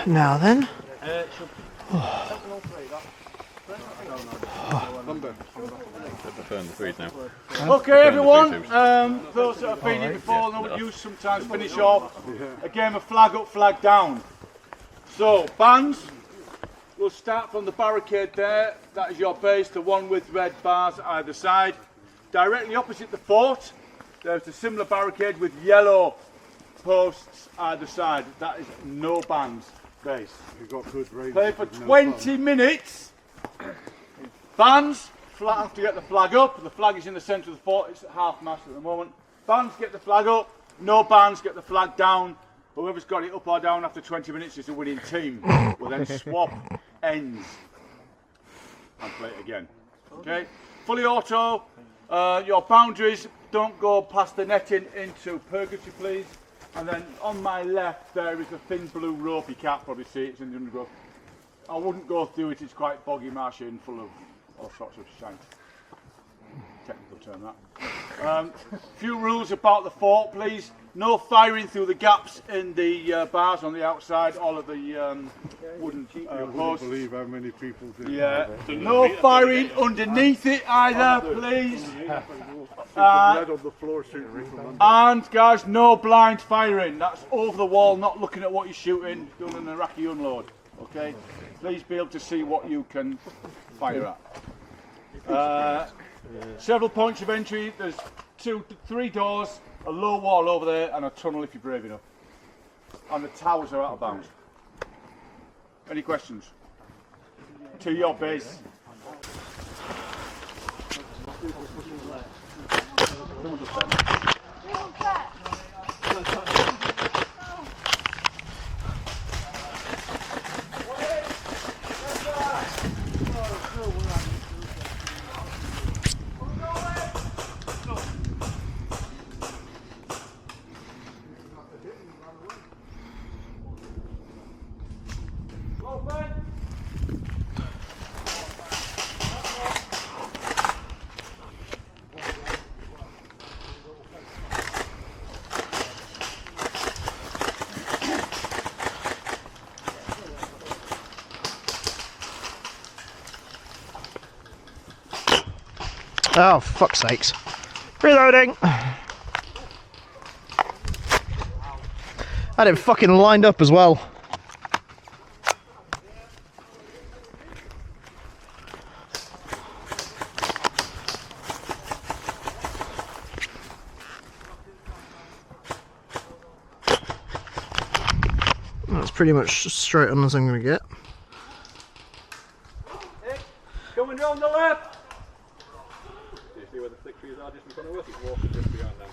Now then. Okay, everyone. Those that have been here before know you sometimes finish off a game of flag up, flag down. So, bands, we'll start from the barricade there. That is your base, the one with red bars either side. Directly opposite the fort, there's a similar barricade with yellow posts either side. That is no bands base. Play for 20 minutes. Bands have to get the flag up. The flag is in the centre of the fort. It's at half mast at the moment. Bands get the flag up. No bands get the flag down. Whoever's got it up or down after 20 minutes is the winning team. We'll then swap ends and play it again. Okay, fully auto. Your boundaries don't go past the netting into purgatory, please. And then on my left there is a thin blue rope. You can't probably see it, it's in the undergrowth. I wouldn't go through it, it's quite boggy, marshy and full of all sorts of shank. Technical term that. Few rules about the fort, please. No firing through the gaps in the bars on the outside, all of the wooden posts. I wouldn't believe how many people did. Yeah. No firing underneath it either, please. And guys, no blind firing. That's over the wall, not looking at what you're shooting, doing an Iraqi unload. Okay? Please be able to see what you can fire at. Several points of entry. There's 2 to 3 doors, a low wall over there, and a tunnel if you're brave enough. And the towers are out of bounds. Any questions? To your base. Oh, fuck's sakes. Reloading! I had it fucking lined up as well. That's pretty much straight on as I'm going to get. Coming down the left! Do you see where the flick trees are just in front of us? It's walking just behind them.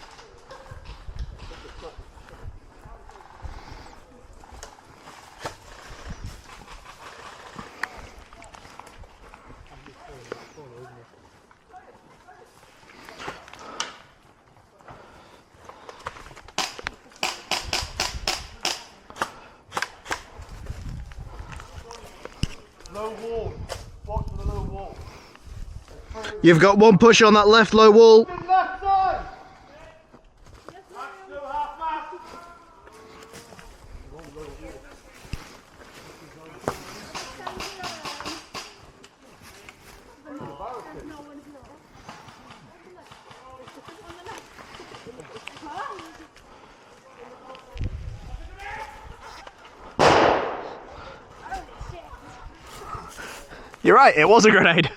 Low wall. Watch for the low wall. You've got one push on that left low wall. Left side! That's still half mast. You're right, it was a grenade.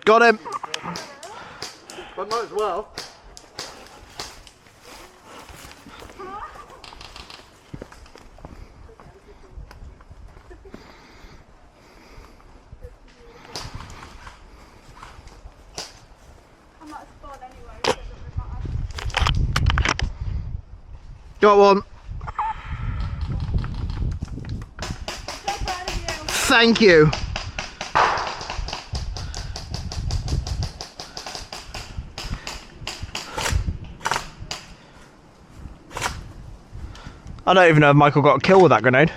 Got him. But might as well. Got one. So proud of you. Thank you. I don't even know if Michael got a kill with that grenade.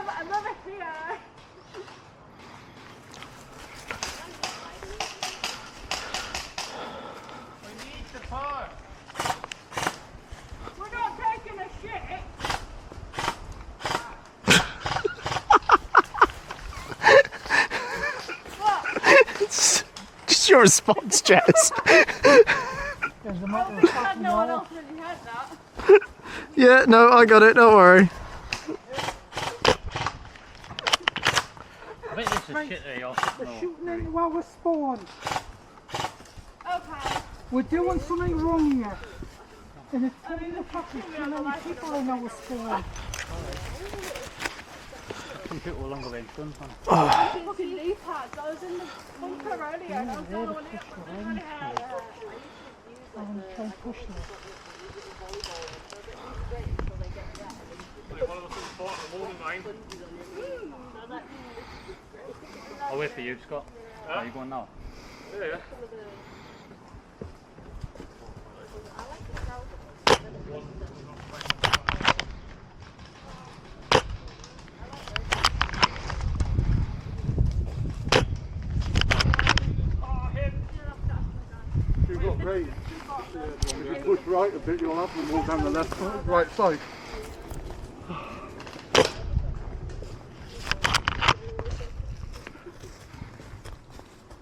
I love it here. We need the park. We're not taking a shit. Just your response, Jess. No one else really had that. Yeah, no, I got it, don't worry. I bet this is shit there, y'all. We're shooting in while we're spawned. Okay. We're doing something wrong here. And it's telling the fucking too many people in our spawn. Some people along the way done. Fucking leaf pads. I was in the bunker earlier and I was the only one here. I'm trying to push them. I'll wait for you, Scott. Are you going now? Yeah. You've got great. If you push right a bit, you'll have to walk down the left side, right side.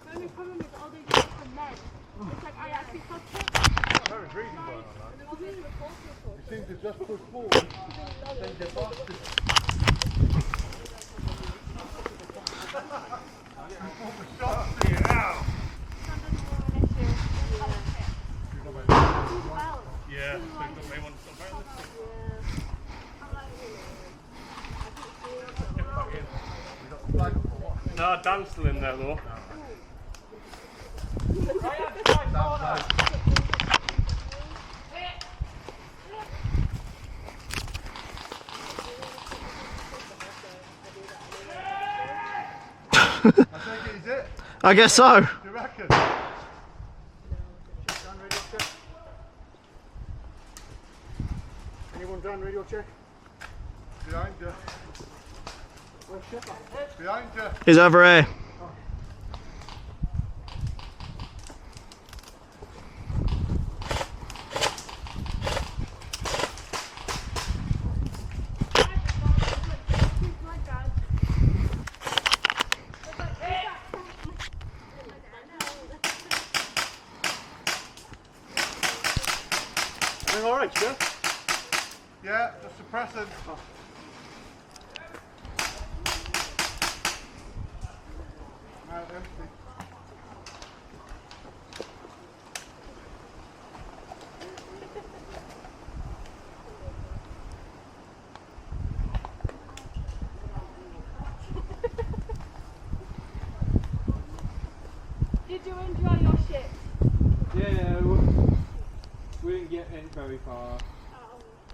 The only problem is all these different men. It's like I actually touched it. You seem to just push forward, then get back to Yeah. No, Dan's still in there though. I think it is it. I guess so. Do you reckon? Anyone done radio check? Behind you. Behind you. He's over here. Everything alright, yeah? Yeah, the suppressor. Now empty. Did you enjoy your shit? Yeah, we didn't get in very far.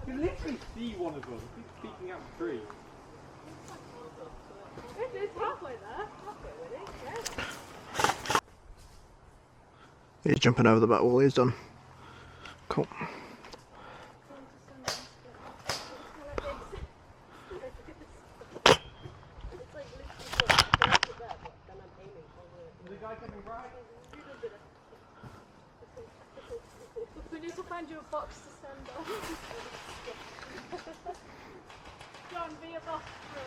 You can literally see one of them. He's peeking out the tree. It's halfway there. Halfway really. Yeah. He's jumping over the back wall, he's done. Cool. We need to find you a box to send off. John, be a box for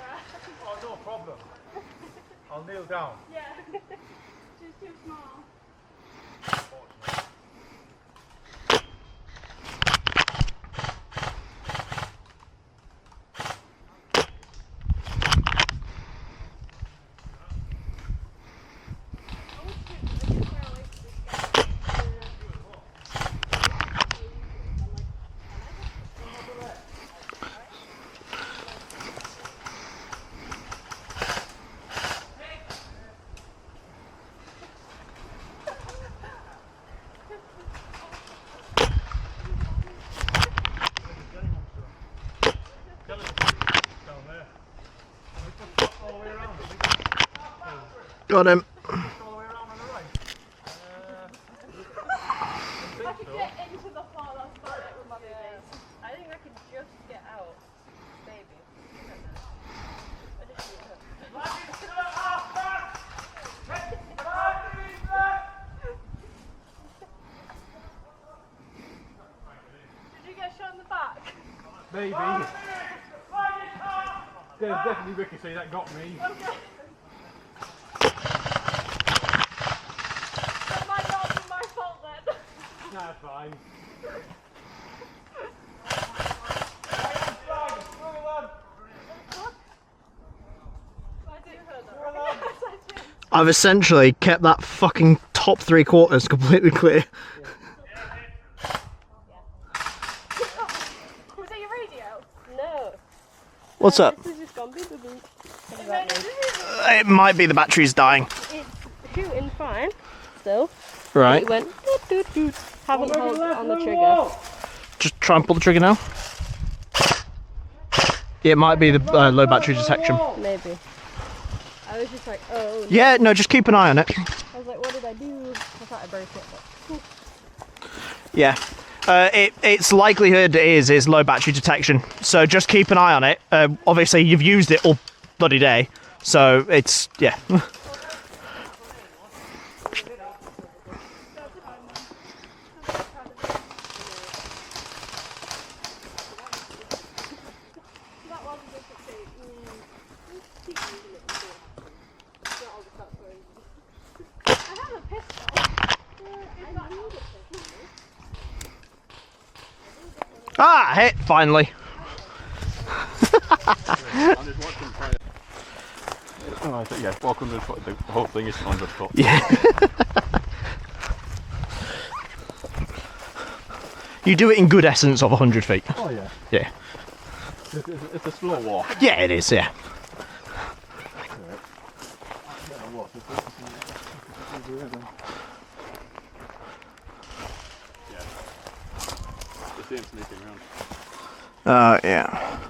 Oh, no problem. I'll kneel down. Yeah. She's too small. Got him. If I could get into the hall, that's about it with my babies. I think I could just get out. Maybe. I just need to. Did you get shot in the back? Maybe. There's definitely Ricochet, that got me. Okay. That might not be my fault then. Nah, fine. I did hear that. Yes, I did. I've essentially kept that fucking top 3/4 completely clear. Was that your radio? No. What's up? This is just gone beep beep beep. It might be the battery's dying. It's shooting fine still. Right. It went doot doot doot. Haven't held on the trigger. Just try and pull the trigger now. Yeah, it might be the low battery detection. Maybe. I was just like, oh. No. Yeah, no, just keep an eye on it. I was like, what did I do? I thought I broke it, but. Yeah. Its likelihood is low battery detection. So just keep an eye on it. Obviously, you've used it all bloody day. So it's, yeah. Ah, hit, finally. Oh, I think, yeah, 100 foot, the whole thing is 100 foot. Yeah. You do it in good essence of 100 feet. Oh, yeah. Yeah. It's a slow walk. Yeah, it is, yeah. The same sneaking around. Yeah.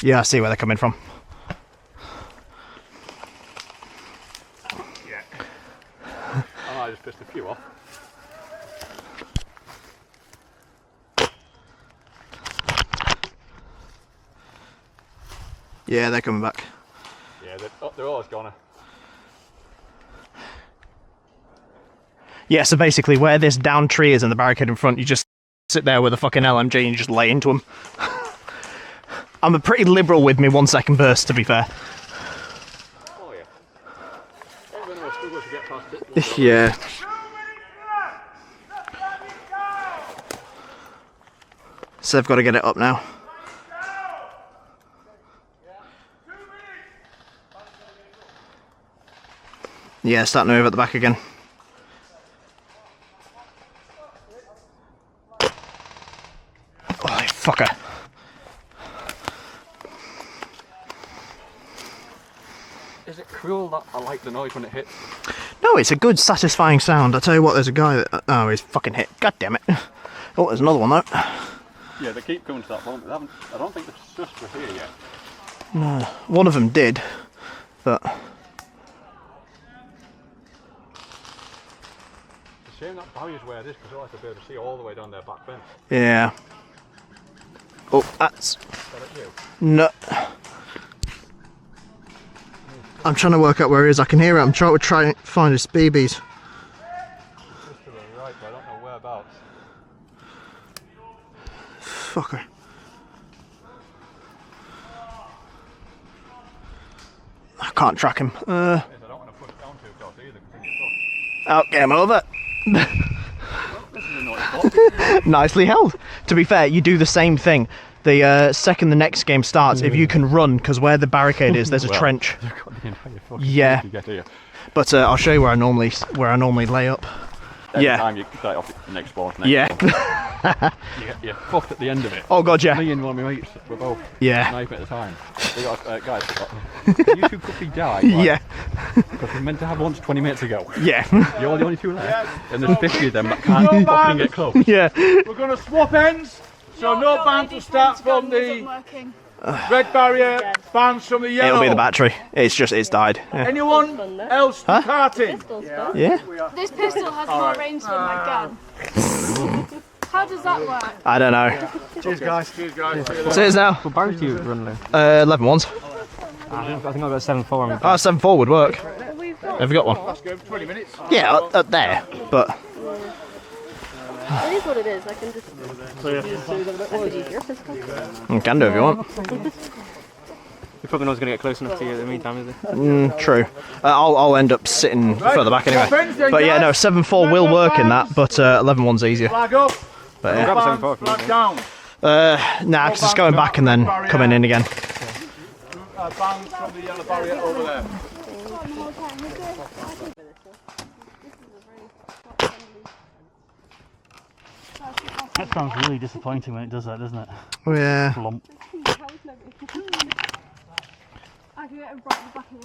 Yeah, I see where they're coming from. Yeah. Oh, I just pissed a few off. Yeah, they're coming back. Yeah, they're always gonna. Yeah, so basically where this down tree is and the barricade in front, you just sit there with a fucking LMG and you just lay into them. I'm a pretty liberal with me 1 second burst, to be fair. Oh, yeah. Even though I struggle to get past it. Yeah. So they've got to get it up now. Yeah, starting to move at the back again. Oh, you fucker. Is it cruel that I like the noise when it hits? No, it's a good, satisfying sound. I tell you what, there's a guy that... Oh, he's fucking hit. God damn it. Oh, there's another one, though. Yeah, they keep coming to that point. They haven't, I don't think they've just for here yet. No, one of them did, but... It's a shame that barrier's where it is, because I like to be able to see all the way down their back fence. Yeah. Oh, that's... Is that at you? No. I'm trying to work out where he is. I can hear it. I'm trying to find his BBs. Just to the right, but I don't know whereabouts. Fucker. I can't track him. I don't want to push down too close either, because then you're Oh, game over. This is a noise. Nicely held. To be fair, you do the same thing. The second the next game starts, if you can run, because where the barricade is, there's a trench. Yeah. But I'll show you where I normally lay up. Every time you start off the next spawn. Yeah. You're fucked at the end of it. Oh god, yeah. Me and one of my mates were both sniping at the time. We got guys, you two could be died. Like, Yeah. because we meant to have lunch 20 minutes ago. Yeah. You're the only two left, and there's 50 of them that can't fucking get close. Yeah. We're going to swap ends. So no bands will start from the red barrier, bands from the yellow. It'll be the battery. It's died. Yeah. Anyone else karting? Yeah. This pistol has more range than my gun. How does that work? I don't know. Cheers guys. Cheers guys. Cheers now. What barrels do you run now? 11 ones. I think I've got 7.4. Oh, 7.4 would work. Have you got one? Let's go 20 minutes. Yeah, up there. But It is what it is. I can just use your pistol. you can do if you want. You're probably not going to get close enough to you in the meantime, is it? True. I'll end up sitting further back anyway. But yeah, no, 7.4 will work in that, but 11.1's easier. Flag up. But yeah. Grab a 7.4 if you Flag want. down. Nah, because it's going back and then coming in again. Bands from the yellow barrier over there. That sounds really disappointing when it does that, doesn't it? Oh yeah. Lump. I can get him right in the back of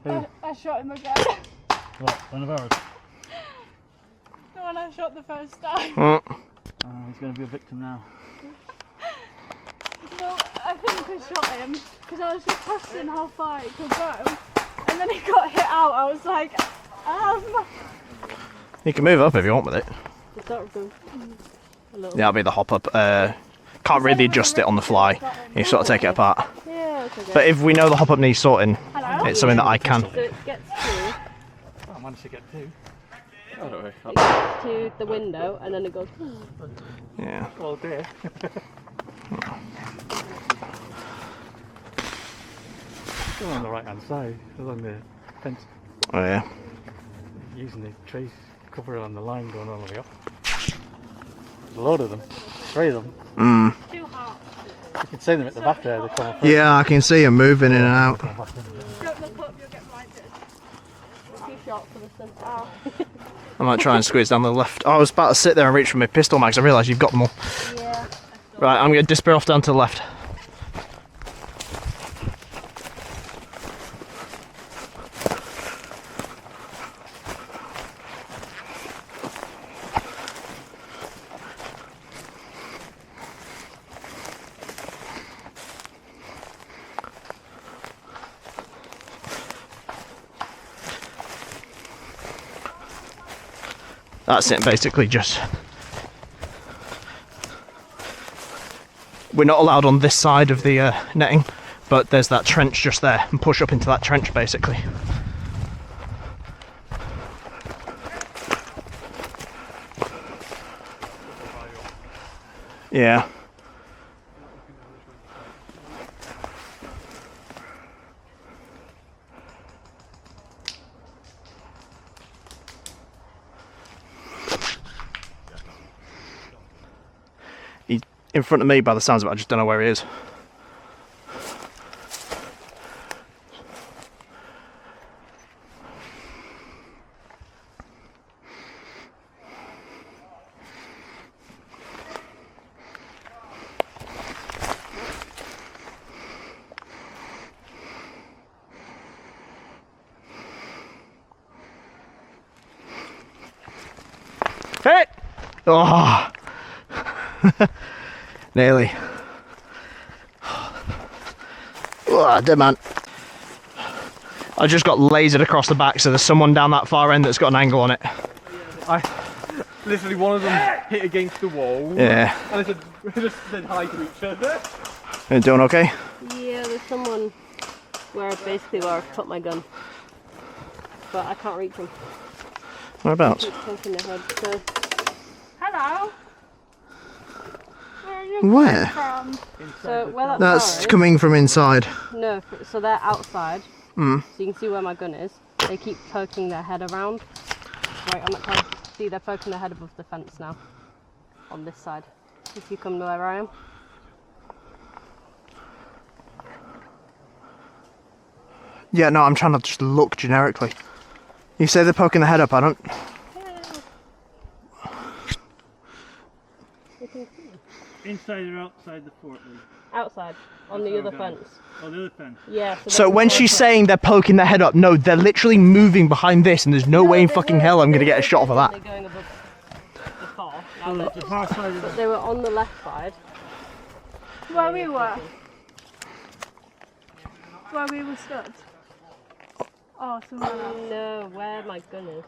the head. I shot him again. What, one of ours? The one I shot the first time. Mm. He's going to be a victim now. Well, I think I shot him because I was just testing how far it could go. And then he got hit out. I was like, You can move up if you want with it. It's sort of Yeah, that'll be the hop up. Can't really adjust it on the fly. You sort of take it apart. Yeah, it's okay. But if we know the hop up needs sorting, it's something that I can. So it gets to, I managed to get two. it gets to the window and then it goes. Yeah. Oh dear. Still on the right hand side, along the fence, Oh yeah. using the trees cover on the line going all the way up. There's a load of them, 3 of them. Too hot. You can see them at the back there, they come up. Yeah, I can see him moving in and out. Don't look up, you'll get blinded. Too short for the sun. Ow. I might try and squeeze down the left. Oh, I was about to sit there and reach for my pistol mags. I realised you've got them all. Yeah. Right, I'm going to disappear off down to the left. That's it, basically. Just we're not allowed on this side of the netting, but there's that trench just there, and push up into that trench basically. Yeah. He's in front of me by the sounds of it, I just don't know where he is. Hit! Oh! Nearly. Oh, dead man. I just got lasered across the back, so there's someone down that far end that's got an angle on it. Literally one of them hit against the wall. Yeah. And they just said hi to each other. You doing okay? Yeah, there's someone where I've put my gun. But I can't reach him. Whereabouts? Keep poking their head, so. Hello! Where are you Where? from? So where that That's car coming from inside. is, no, so they're outside. Mm. So you can see where my gun is. They keep poking their head around. Right on that car. See, they're poking their head above the fence now. On this side. If you come to where I am. Yeah, no, I'm trying to just look generically. You say they're poking their head up, I don't... Inside or outside the fort? Outside, on the other fence. Oh, the other fence. Yeah. So when she's saying they're poking their head up, no, they're literally moving behind this, and there's no way in fucking hell I'm gonna get a shot for that. They're going above the car. The far side of But they were on the left side. Where we were. Where we were stood. Oh, somewhere else. No, where my gun is.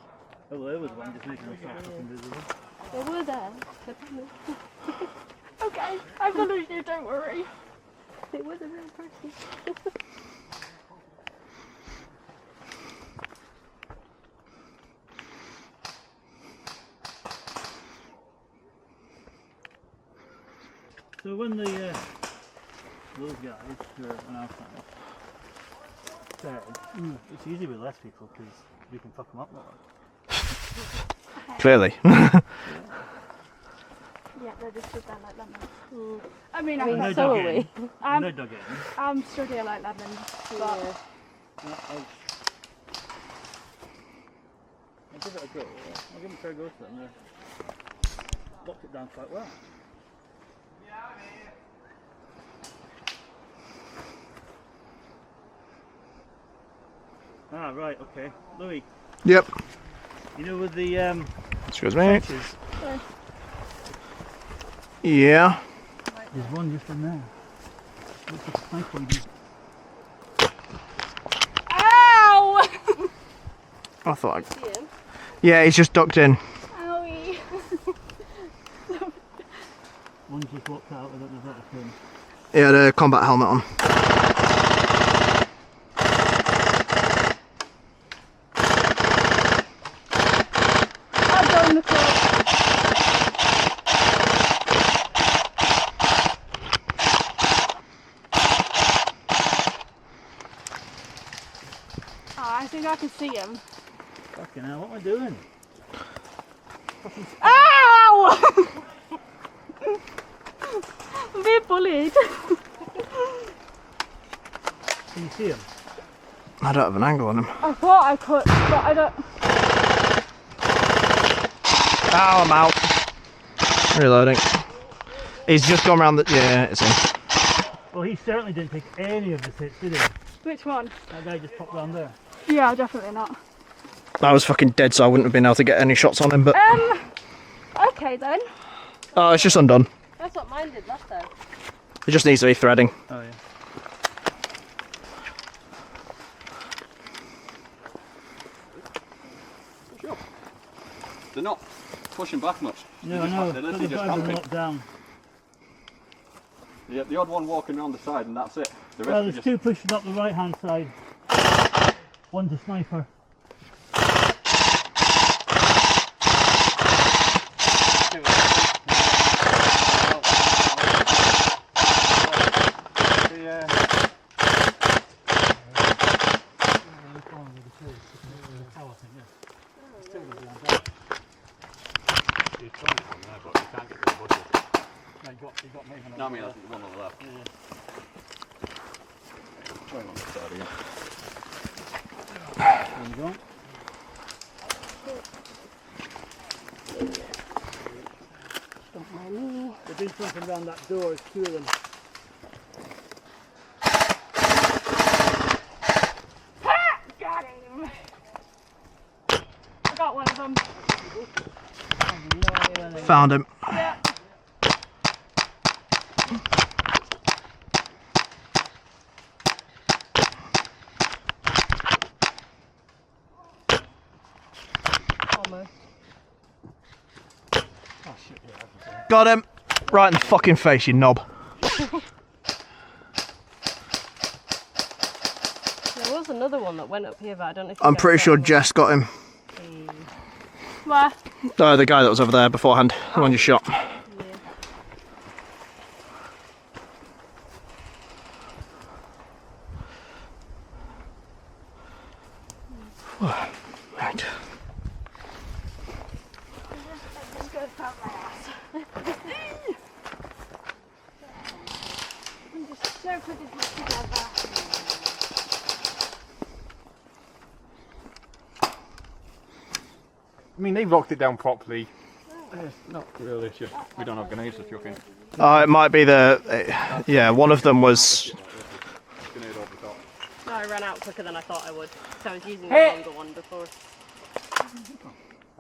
Oh, there was one just making themselves invisible. They were there. Okay, I believe you, don't worry. It was a real person. So when those guys who are on our side said, it's easy with less people because we can fuck them up more. Clearly. Yeah, they just stood there like lemons. I mean, I mean, so are we. No dug in. I'm stood here like lemons, but I'll give it a go. I'll give them a fair go to them. They locked it down quite well. Ah, right, okay. Louis, Yep. you know with the Excuse me. trenches, Yeah. there's one just in there. Looks like a snake one. ow! I thought I'd... See him? Yeah, he's just ducked in. Owie. One just walked out. I don't know if that was him. He had a combat helmet on. I'll go in the club. Oh, I think I can see him. Fucking hell, what am I doing? Ow! I'm being bullied. Can you see him? I don't have an angle on him. I thought I could, but I don't. Ow, I'm out. Reloading. He's just gone around the... Yeah, it's him. Well, he certainly didn't take any of the hits, did he? Which one? That guy just popped round there. Yeah, definitely not. I was fucking dead, so I wouldn't have been able to get any shots on him, but... Okay then. Oh, it's just undone. That's what mine did last time. It just needs to be threading. Oh, yeah. Sure. They're not pushing back much. No, I know. They're But literally the just guys are camping. locked down. Yeah, the odd one walking around the side and that's it. The rest Well, are there's just... two pushing up the right hand side. One's a sniper. No, I mean, that's the one on the left. Going on the side again. There you go. Don't mind me. They've been jumping down that door, there's two of them. Got him. I got one of them. Found him. Yeah. Almost. Got him. Right in the fucking face, you knob. There was another one that went up here, but I don't know if you I'm guys pretty got sure it. Jess got him. Where? The guy that was over there beforehand, the one you shot. Right. I mean, they've locked it down properly. Not really, it's just we don't have grenades to chuck in. It might be yeah, one of them was... Grenade over the top. No, I ran out quicker than I thought I would. So I was using the longer one before.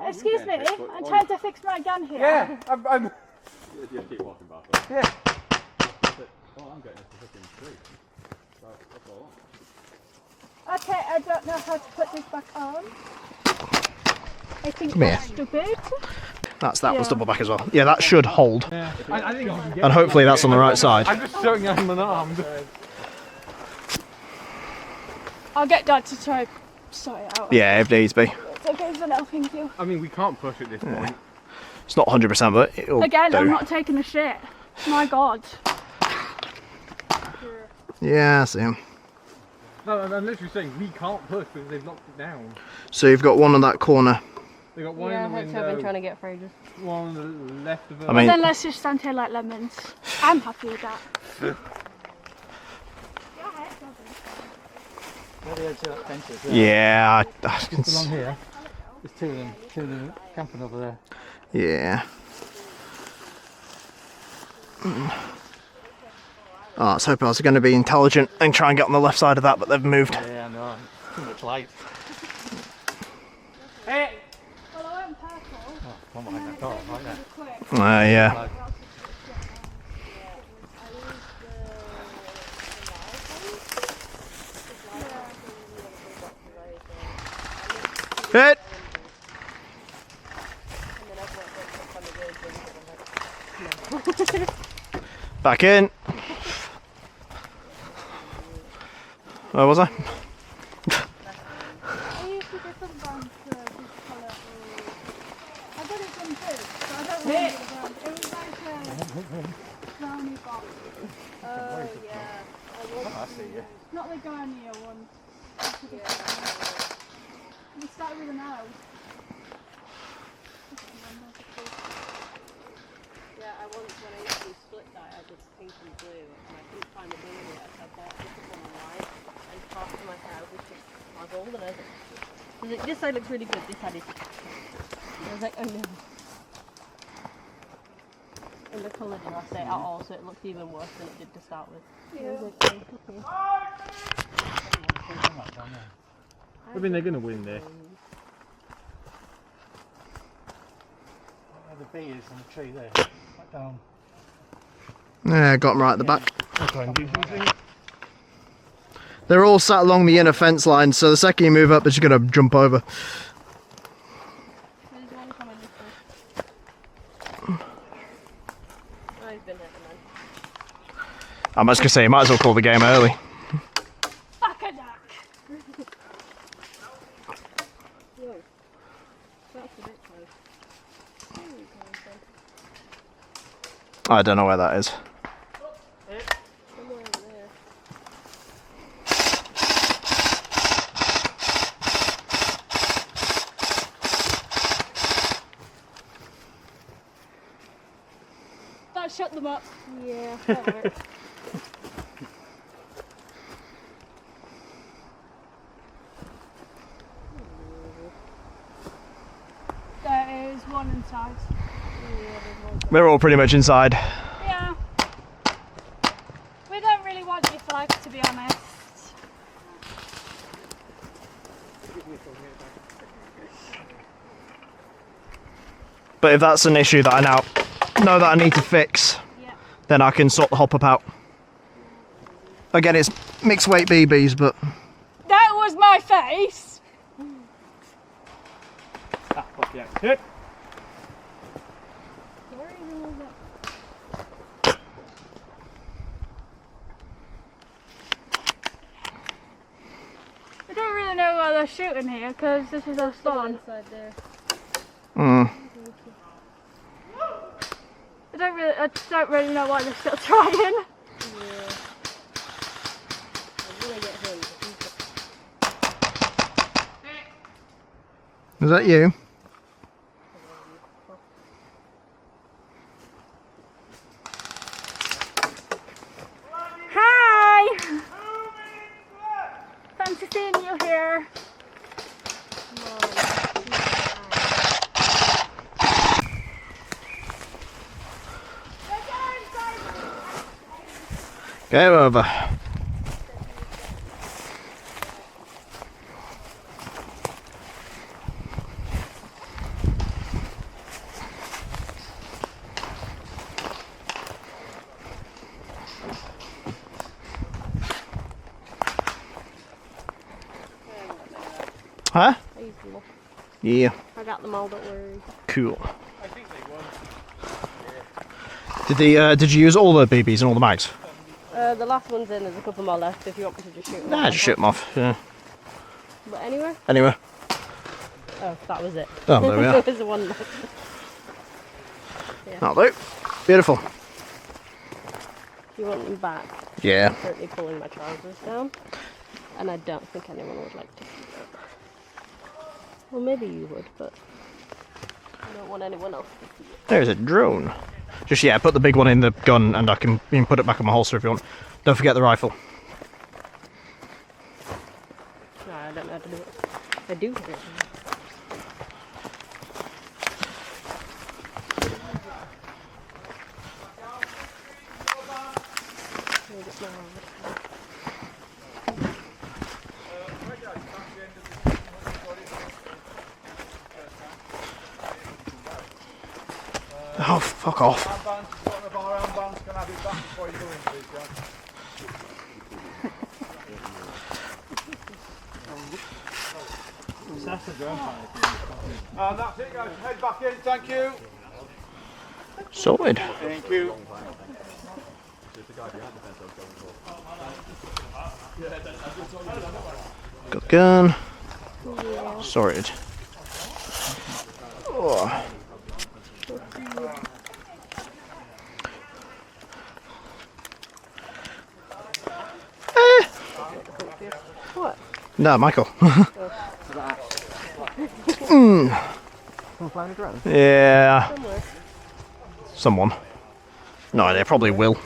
Excuse me, I'm trying to fix my gun here. Yeah, I'm... You keep walking back. Yeah. All I'm getting is the fucking tree. That's all. Okay, I don't know how to put this back on. I think Come here. that's stupid. That was double back as well. Yeah, that should hold. I think I can get And hopefully that's on the right side. I'm just showing I'm unarmed. I'll get Dad to try sort it out. Yeah, if needs be. It's okay for now, thank you. I mean, we can't push at this point. It's not 100%, but it'll Again, do. I'm not taking a shit. My God. Yeah, I see him. No, I'm literally saying we can't push because they've locked it down. So you've got one on that corner. They got one Yeah, in the that's what I've window, been trying to get for ages. one on the left of it. I mean, Then let's just stand here like lemons. I'm happy with that. Where the edge of that fence is. yeah, Just along here. There's two of them camping over there. yeah. Oh, I was hoping I was going to be intelligent and try and get on the left side of that, but they've moved. Yeah, I know. Too much light. Hey! Well, I went purple. Oh, one behind that door, right there. Yeah. Hit! Back in. Where was I? I used to get some brown this colour. I got it from Boots, so I don't remember the brand. It was like a brownie box. Oh, yeah. I see you. Not the Garnier one. It started with an O. Yeah, I once, when I used to do split dye, I did pink and blue, and I couldn't find the blue yet, so I bought this one online, and half of my hair was just my golden as it. I was like, this side looks really good, this side is... I was like, oh no. And the colour did not stay at all, so it looked even worse than it did to start with. Yeah. I was like, okay. I mean, they're going to win this. Where the bee is on the tree there. Right down. Yeah, got them right at the back. That's what I'm using. They're all sat along the inner fence line, so the second you move up, they're just going to jump over. There's one coming this way. Oh, he's been hit then. I was going to say, you might as well call the game early. Back-a-duck. Whoa. That's a bit close. Where are you coming from? I don't know where that is. Somewhere over there. That shut them up. Yeah, that works. There is one inside. They're all pretty much inside. Yeah. We don't really want your flag, to be honest. But if that's an issue that I now know that I need to fix, Yeah. then I can sort the hop up out. Again, it's mixed weight BBs, but That was my face. Ah, fuck yeah. Hit! Where even was that? I don't really know why they're shooting here because this is our spawn. Inside there. I don't really know why they're still trying. Yeah. I'm gonna get him. is that you? Hi! Fancy seeing you here. Game over. Huh? I used them all. Yeah. I got them all, don't worry. Cool. Did you use all the BBs and all the mags? The last one's in, there's a couple more left if you want me to just shoot them. Nah, just shoot them off. Yeah. But anywhere? Anyway. Oh, that was it. Oh, there we are. There's the one left. Yeah. That'll do. Beautiful. You want them back? Yeah. I'm currently pulling my trousers down, and I don't think anyone would like to see that. Well, maybe you would, but I don't want anyone else to see it. There's a drone. Just, yeah, put the big one in the gun and you can put it back in my holster if you want. Don't forget the rifle. No, I don't know how to do it. I do have it. Oh, fuck off. Armbands, one of our armbands, can I have it back before you go in, please, John? And that's it, guys. Head back in, thank you. Sorted. Thank you. Got gun. Sorted. Oh. What? No, Michael. Someone flying a drone? Yeah. Somewhere. Someone. No, they probably will.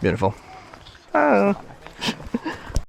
Beautiful. Oh.